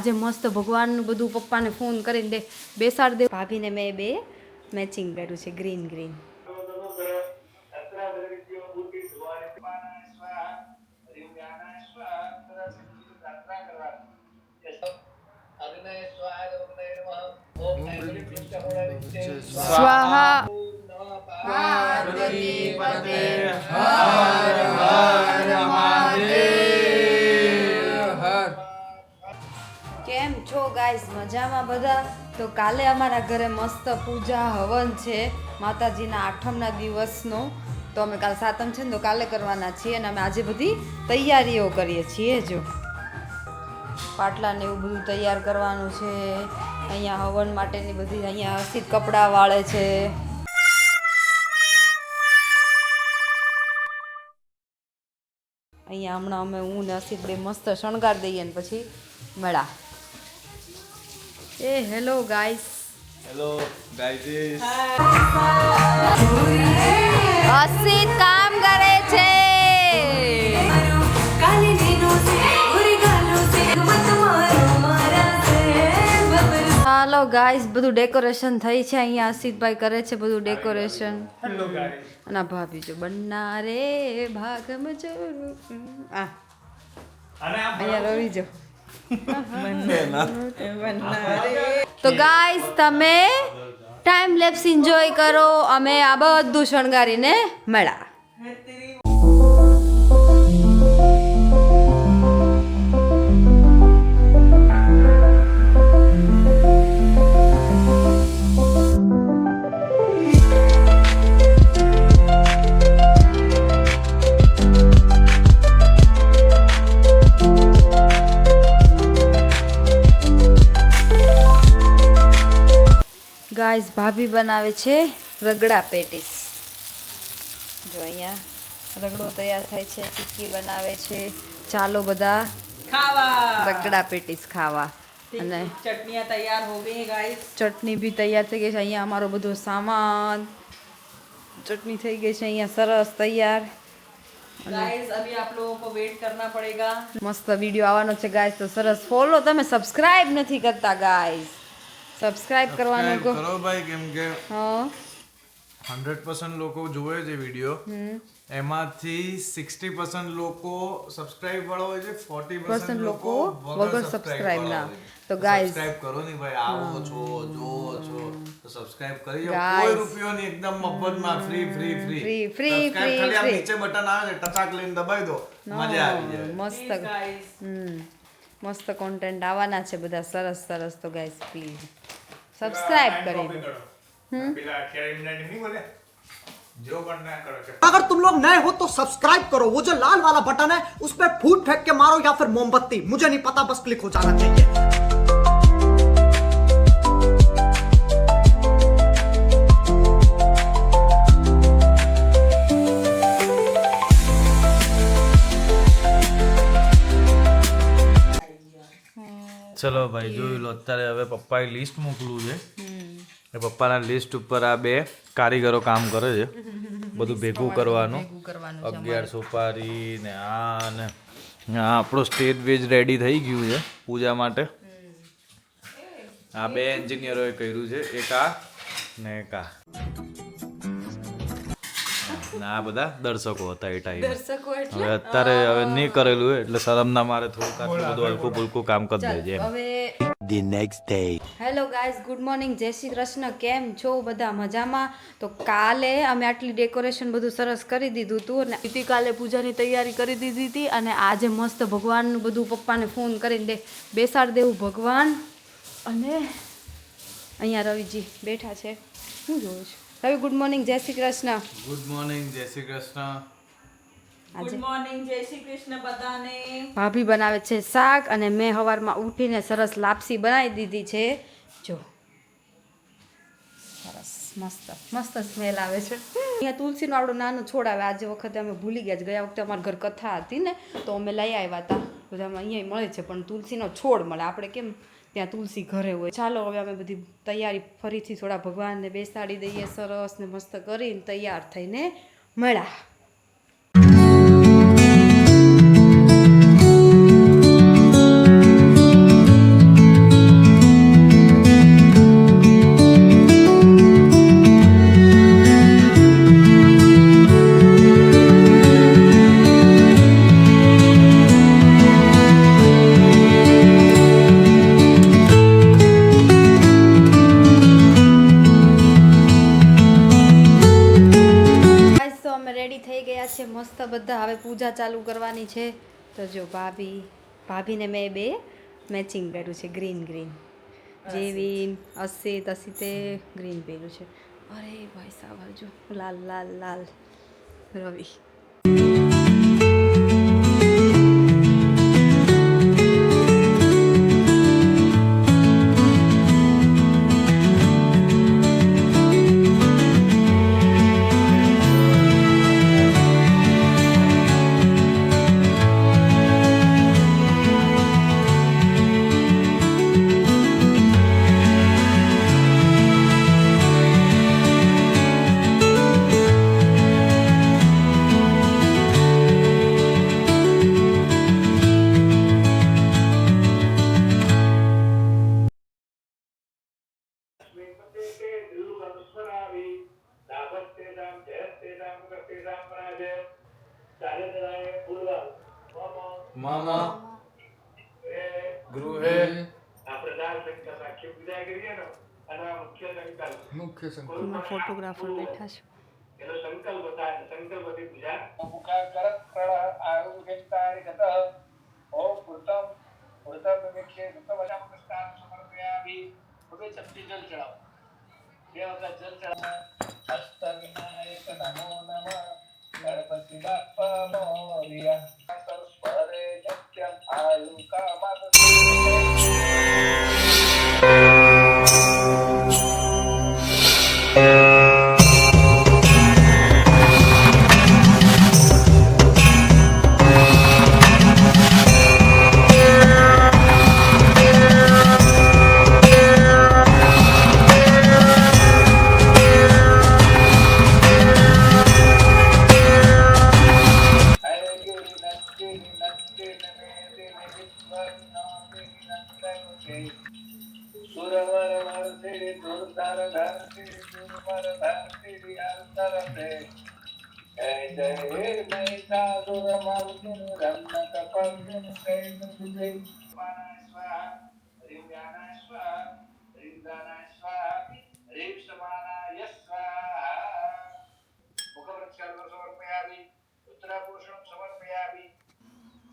આજે મસ્ત ભગવાનનું બધું પપ્પાને ફોન કરીને બેસાડી દે. ભાભીને મેં બે મેચિંગ કર્યું છે, ગ્રીન ગ્રીન. સ્વાહા. પાર્વતી પતે હર હર મહાદેવ. કેમ છો ગાઈસ? મજામાં બધા? તો કાલે અમારા ઘરે મસ્ત પૂજા હવન છે માતાજીના આઠમના દિવસનો. તો અમે કાલે સાતમ છે ને તો કાલે કરવાના છીએ અને અમે આજે બધી તૈયારીઓ કરીએ છીએ. જો પાટલા ને એવું બધું તૈયાર કરવાનું છે. અહીંયા હવન માટેની બધી અહીંયા હસીત કપડાં વાળે છે. અહીંયા હમણાં અમે હું ને હસીત બે મસ્ત શણગાર દઈએ ને પછી મળા. એ hello guys. Hello guys. Hasit કામ કરે છે. હાલો ગાઈસ, બધું ડેકોરેશન થઈ છે. અહીંયા હસીતભાઈ કરે છે બધું ડેકોરેશન. Hello guys. અને ભાભી જો બન્ના રે ભાગમ જો આ અહીંયા રવિ જો. તો ગાઈસ તમે ટાઈમ લેપ્સ એન્જોય કરો. અમે આ બધું શણગારીને મળ્યા. ગાઈસ ભાભી બનાવે છે રગડા પેટીસ. જો અહીંયા રગડો તૈયાર થાય છે. ટિક્કી બનાવે છે. ચાલો બધા ખાવા રગડા પેટીસ ખાવા. અને चटनियाँ तैयार हो गई है गाइस. ચટણી બી તૈયાર થઈ ગઈ છે. અહીંયા અમારો બધો સામાન ચટણી થઈ ગઈ છે અહીંયા સરસ તૈયાર. गाइस अभी आप लोगों को वेट करना पड़ेगा. મસ્ત વિડીયો આવવાનો છે ગાઈસ. તો સરસ ફોલો. તમે સબસ્ક્રાઇબ નથી કરતા ગાઈસ, સબસ્ક્રાઇબ કરવાનું કહો. કરો ભાઈ, કેમ કે હા 100% લોકો જોવે છે વિડીયો, એમાંથી 60% લોકો સબસ્ક્રાઇબ વાળા હોય છે, 40% લોકો વગર સબસ્ક્રાઇબ ના. તો ગાઈસ સબસ્ક્રાઇબ કરો ની ભાઈ. આવો છો, જોવો છો તો સબસ્ક્રાઇબ કરી જાઓ. કોઈ રૂપિયો નહીં, એકદમ મફતમાં ફ્રી ફ્રી ફ્રી ફ્રી ખાલી આ નીચે બટન આવે છે, ટચાક લઈને દબાવી દો, મજા આવી જાય. મસ્ત गाइस મસ્ત કોન્ટેન્ટ આવવાના છે બધા સરસ સરસ. તો ગાઈસ પ્લીઝ સબસ્ક્રાઇબ કરી દો. अगर तुम लोग नए हो तो सब्सक्राइब करो. वो जो लाल वाला बटन है उस पर फूट फेंक के मारो या फिर मोमबत्ती, मुझे नहीं पता, बस क्लिक हो जाना चाहिए. ચલો ભાઈ, જોઈ લો. અત્યારે હવે પપ્પાએ લિસ્ટ મોકલું છે. એ પપ્પાના લિસ્ટ ઉપર આ બે કારીગરો કામ કરે છે. બધું ભેગું કરવાનું. 11 સોપારી ને આ ને આ આપણો સ્ટેજ વેજ રેડી થઈ ગયું છે પૂજા માટે. આ બે એન્જિનિયરોએ કર્યું છે, એક આ ને એક આ. આ બધા દર્શકો હતા એ ટાઈમ. હવે અત્યારે હવે નહીં કરેલું હોય એટલે શરમના મારે થોડુંક આટલું બધું હલકું ફુલકું કામ કરી દેજે. હવે The next day. Hello guys, good morning, જય શ્રી કૃષ્ણ. કેમ છો બધા? મજામાં? તો કાલે અમે આટલી ડેકોરેશન બધું સરસ કરી દીધું હતું અને કાલે પૂજાની તૈયારી કરી દીધી હતી. અને આજે મસ્ત ભગવાનનું બધું પપ્પાને ફોન કરીને બેસાડી દેવું ભગવાન. અને અહીંયા રવિજી બેઠા છે, હું જોઉં છું. રવિ ગુડ મોર્નિંગ, જય શ્રી કૃષ્ણ. ગુડ મોર્નિંગ, જય શ્રી કૃષ્ણ. गुड मॉर्निंग, जय श्री कृष्ण बधाने. ભાભી બનાવે છે શાક અને મેં સવારમાં ઉઠીને સરસ લાપસી બનાવી દીધી છે. જો સરસ મસ્ત મસ્ત સ્મેલ આવે છે. અહીંયા તુલસીનો આપણો નાનો છોડ આવે. આજે વખતે અમે ભૂલી ગયા છે. ગયા વખતે અમારા ઘર કથા હતી ને તો અમે લઈ આવ્યા હતા. બધામાં અહીંયા મળે છે પણ તુલસીનો છોડ મળે. આપણે કેમ ત્યાં તુલસી ઘરે હોય. ચાલો હવે અમે બધી તૈયારી ફરીથી થોડા ભગવાનને બેસાડી દઈએ સરસ ને મસ્ત કરીને તૈયાર થઈને મળ્યા. ચાલુ કરવાની છે. તો જો ભાભીને મેં બે મેચિંગ કર્યું છે, ગ્રીન જેવી અસીત અસીતે ગ્રીન પહેર્યું છે. અરે ભાઈ સાહેબ જો લાલ લાલ લાલ રવિ. મામા ગૃહે મુખ્ય સંકલ્પ ફોટોગ્રાફર બેઠા છે. ગણપતિ બાપ્પા મોરિયા સરસ્વરે નિત્યમ આયુકામા.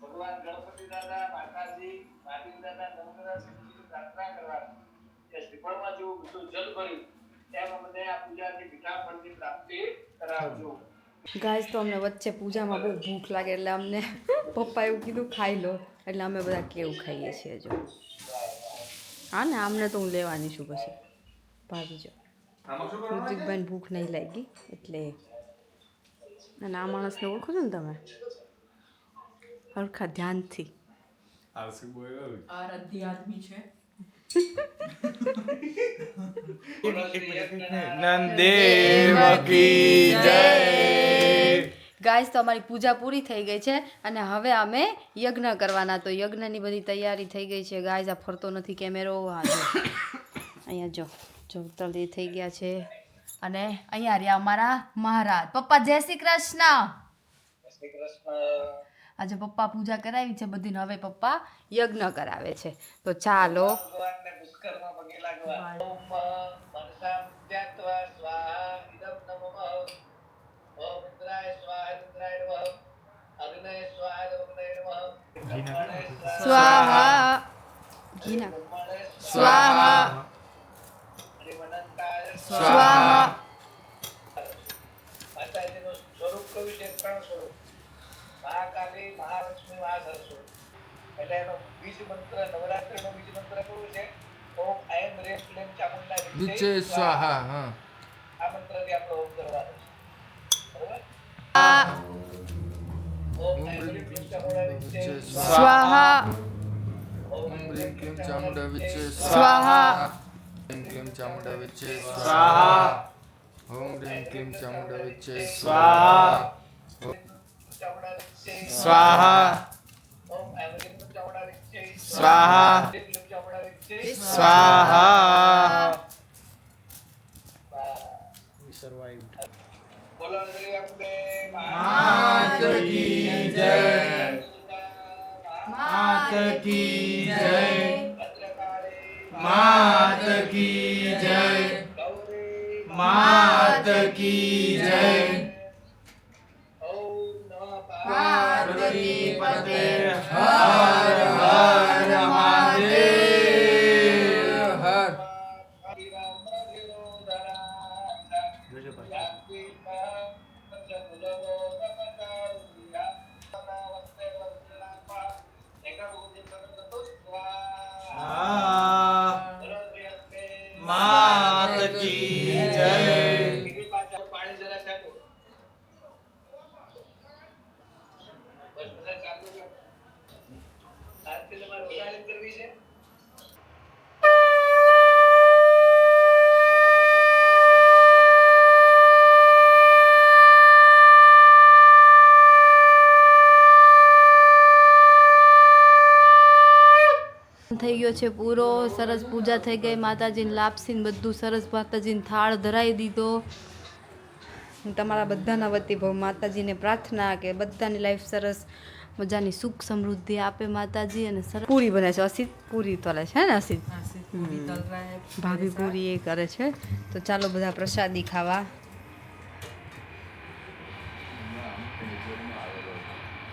ભગવાન ગણપતિ દાદા, માતાજી, મહાદેવ દાદા, નવગ્રહ શક્તિની પ્રાર્થના કરવાની. એ શ્રીફળમાં જેવું બધું જલ ભર્યું તેમ અમને આ પૂજાથી મીઠા ફળની પ્રાપ્તિ કરાવજો. ગાઈસ તો અમને વચ્ચે પૂજામાં બહુ ભૂખ લાગે એટલે અમને પપ્પા એવું કીધું ખાઈ લો એટલે અમે બધા કેવું ખાઈએ છીએ. જો હા ને આમને તો હું લેવાની છું પછી ભાભી જો ઋતિકભાઈને ભૂખ નહીં લાગી એટલે. અને આ માણસને ઓળખો છો ને તમે હરખા ધ્યાનથી. આરાધ્ય આદમી છે. ગાઈસ તો અમારી પૂજા પૂરી થઈ ગઈ છે અને હવે અમે યજ્ઞ કરવાના. તો યજ્ઞની બધી તૈયારી થઈ ગઈ છે. ગાઈસ આ ફરતો નથી કેમેરો. હા જો અહીંયા જો તળી થઈ ગયા છે. અને અહીંયા રહ્યા અમારા મહારાજ. પપ્પા જય શ્રી કૃષ્ણ. શ્રી કૃષ્ણ. આજે પપ્પા પૂજા કરાવી છે બધીને, હવે પપ્પા યજ્ઞ કરાવે છે. તો ચાલો ભગવાનને પુષ્કરમાં પગે લાગવા. ઓમ મનસામ ધ્યાત્વા સ્વાહા ઇદં નમઃ. ઓમ ઇન્દ્રાય સ્વાહા ઇન્દ્રાય નમઃ. અગ્નય સ્વાહા અગ્નય નમઃ. સ્વાહા ઘીના સ્વાહા શ્રીમનંતાય સ્વાહા. માતાજીનું સ્વરૂપ કયું છે? 3 સ્વરૂપ: મહાકાલી, મહાલક્ષ્મી, મહાસરસ્વતી. એટલે એનો બીજ મંત્ર, નવરાત્રિનો બીજ મંત્ર કયું છે? ઓમ ઐમ રેમ ક્લીમ ચામુંડા વિદ્યે સ્વાહા. આ મંત્રથી આપણે ઓમ કરવાનો છે. બરોબર? ઓમ ઐમ રેમ ક્લીમ ચામુંડા વિદ્યે સ્વાહા ઓમ રેમ ક્લીમ ચામુંડા વિદ્યે સ્વાહા ક્લીમ ક્લીમ ચામુંડા વિચ્છે સ્વાહા. ઓમ ક્લીમ ક્લીમ ચામુંડા વિચ્છે સ્વાહા. ચામુંડા વિદ્યે સ્વાહા. ઓમ ઐમ રેમ ક્લીમ ચામુંડા વિદ્યે સ્વાહા. ક્લીમ ચામુંડા વિદ્યે સ્વાહા. બોલો શ્રી અંબે માત કી જય. માત કી જય. ભદ્રકાળી માત કી જય. ગૌરી માત કી જય. ઓમ નમઃ પાર્વતી માત કી જય. પાણી જરા ચાલુ બસ બધા ચાલુ કરો. આજથી તમારે વગાડી કરવી છે. થઈ ગયો છે પૂરો સરસ પૂજા થઈ ગઈ માતાજીને લાપસીને બધું સરસ માતાજીને થાળ ધરાવી દીધો હું તમારા બધાના વતી ભાવ માતાજીને પ્રાર્થના કે બધાની લાઈફ સરસ મજાની સુખ સમૃદ્ધિ આપે માતાજી અને સરસ પૂરી બને છે અસિત પૂરી તલે છે ને અસિત ભાભી પૂરી એ કરે છે તો ચાલો બધા પ્રસાદી ખાવા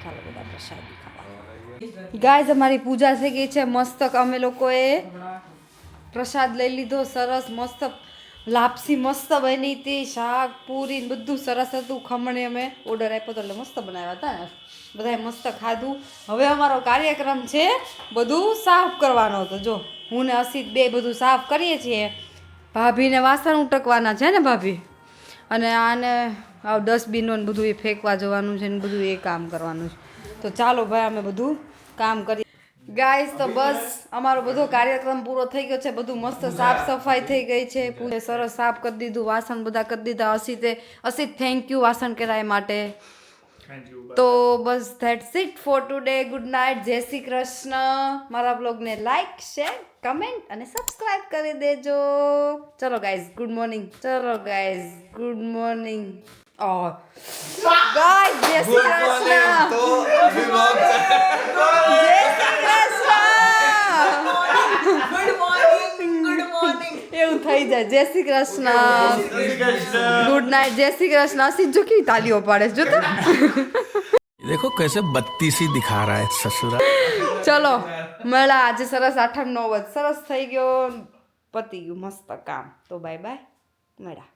ચાલો બધા પ્રસાદી ખાવા ગાઈઝ અમારી પૂજા થઈ ગઈ છે મસ્ત અમે લોકોએ પ્રસાદ લઈ લીધો સરસ મસ્ત લાપસી મસ્ત બની હતી શાક પૂરી ને બધું સરસ હતું ખમણે અમે ઓર્ડર આપ્યો તો એટલે મસ્ત બનાવ્યા હતા ને બધાએ મસ્ત ખાધું હવે અમારો કાર્યક્રમ છે બધું સાફ કરવાનો હતો જો હું ને અસિત બે બધું સાફ કરીએ છીએ ભાભીને વાસણ ઉટકવાના છે ને ભાભી અને આને ડસ્ટબિનો ને બધું એ ફેંકવા જવાનું છે ને બધું એ કામ કરવાનું છે તો ચાલો ભાઈ અમે બધું કામ કરીએ ગાઈસ તો બસ અમારો બધો કાર્યક્રમ પૂરો થઈ ગયો છે બધું મસ્ત સાફ સફાઈ થઈ ગઈ છે પૂરે સરસ સાફ કરી દીધું વાસણ બધા કરી દીધા અસિત થેન્ક યુ વાસણ કરાય માટે તો બસ that's it for today good night જય શ્રી કૃષ્ણ મારા બ્લોગને લાઈક શેર કમેન્ટ અને સબસ્ક્રાઇબ કરી દેજો ચલો ગાઈઝ ગુડ મોર્નિંગ ચલો ગાઈઝ ગુડ મોર્નિંગ ગાઈઝ જય શ્રી કૃષ્ણ જય શ્રી કૃષ્ણ એવું થઈ જાય જય શ્રી કૃષ્ણ ગુડ નાઇટ જય શ્રી કૃષ્ણ અસિત જો કેવી તાલીઓ પાડે છે જો તો देखो कैसे बत्तीसी दिखा रहा है ससुरा ચલો મળા આજે સરસ 8-9 સરસ થઈ ગયો પતી ગયું મસ્ત કામ તો બાય બાય મળ્યા